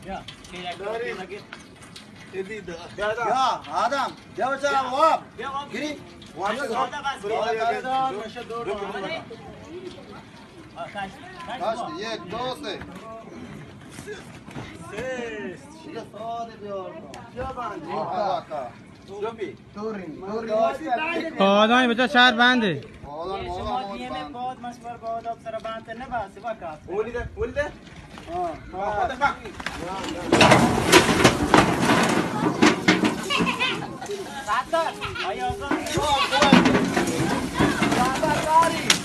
Ya adam, ya çabuk hop. Girin. Kaçtı, yek, dostu. Şöyle sade diyor. Baka. Turin. آدم بچه شهر بنده شما دیمه باد مشور باد آب سر بنده نباسی وکات ولده. سعدار آیا آزان ولده برادر.